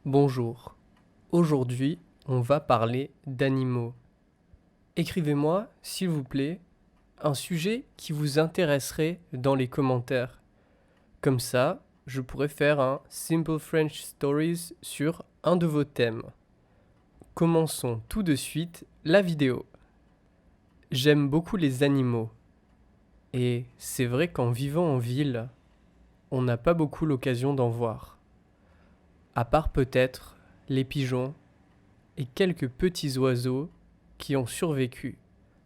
Bonjour, aujourd'hui on va parler d'animaux. Écrivez-moi, s'il vous plaît, un sujet qui vous intéresserait dans les commentaires. Comme ça, je pourrais faire un Simple French Stories sur un de vos thèmes. Commençons tout de suite la vidéo. J'aime beaucoup les animaux. Et c'est vrai qu'en vivant en ville, on n'a pas beaucoup l'occasion d'en voir. À part peut-être les pigeons et quelques petits oiseaux qui ont survécu.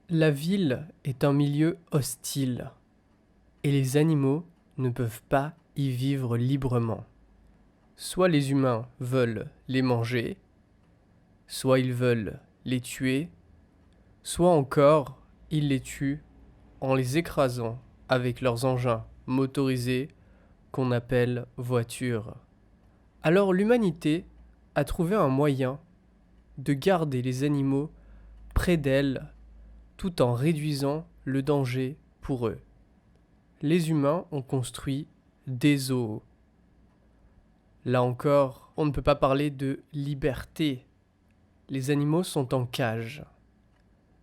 La ville est un milieu hostile et les animaux ne peuvent pas y vivre librement. Soit les humains veulent les manger, soit ils veulent les tuer, soit encore ils les tuent en les écrasant avec leurs engins motorisés qu'on appelle voitures. Alors l'humanité a trouvé un moyen de garder les animaux près d'elle tout en réduisant le danger pour eux. Les humains ont construit des zoos. Là encore, on ne peut pas parler de liberté. Les animaux sont en cage,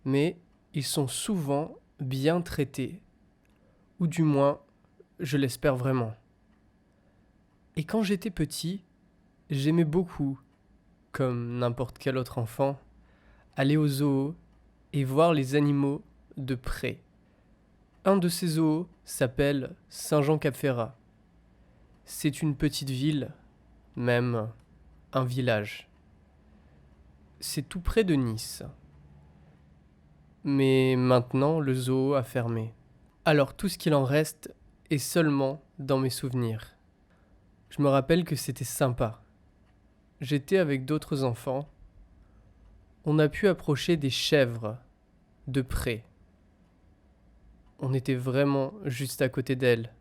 mais ils sont souvent bien traités, ou du moins, je l'espère vraiment. Et quand j'étais petit, j'aimais beaucoup, comme n'importe quel autre enfant, aller au zoo et voir les animaux de près. Un de ces zoos s'appelle Saint-Jean-Cap-Ferrat. C'est une petite ville, même un village. C'est tout près de Nice. Mais maintenant, le zoo a fermé. Alors tout ce qu'il en reste est seulement dans mes souvenirs. Je me rappelle que c'était sympa. J'étais avec d'autres enfants. On a pu approcher des chèvres de près. On était vraiment juste à côté d'elles.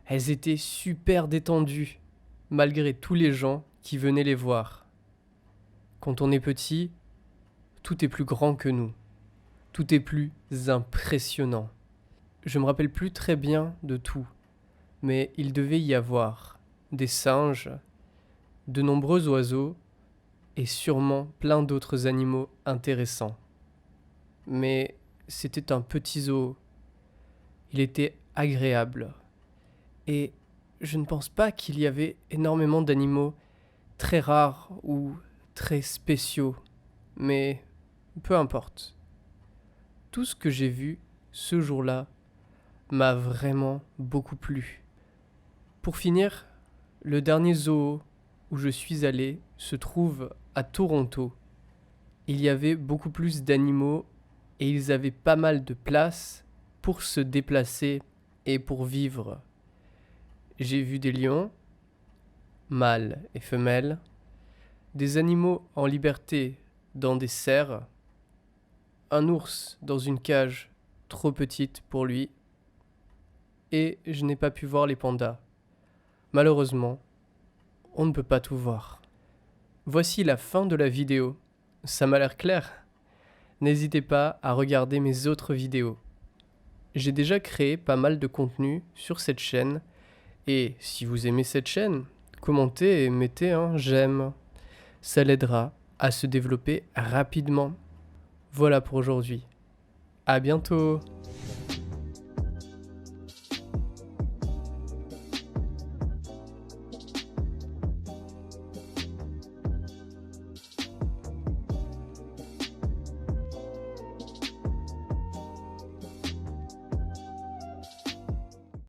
Elles étaient super détendues, malgré tous les gens qui venaient les voir. Quand on est petit, tout est plus grand que nous. Tout est plus impressionnant. Je me rappelle plus très bien de tout, mais il devait y avoir des singes, de nombreux oiseaux et sûrement plein d'autres animaux intéressants. Mais c'était un petit zoo. Il était agréable. Et je ne pense pas qu'il y avait énormément d'animaux très rares ou très spéciaux. Mais peu importe. Tout ce que j'ai vu ce jour-là m'a vraiment beaucoup plu. Pour finir, le dernier zoo où je suis allé se trouve à Toronto. Il y avait beaucoup plus d'animaux et ils avaient pas mal de place pour se déplacer et pour vivre. J'ai vu des lions, mâles et femelles, des animaux en liberté dans des serres, un ours dans une cage trop petite pour lui, et je n'ai pas pu voir les pandas. Malheureusement, on ne peut pas tout voir. Voici la fin de la vidéo. Ça m'a l'air clair. N'hésitez pas à regarder mes autres vidéos. J'ai déjà créé pas mal de contenu sur cette chaîne, et si vous aimez cette chaîne, commentez et mettez un j'aime. Ça l'aidera à se développer rapidement. Voilà pour aujourd'hui. À bientôt!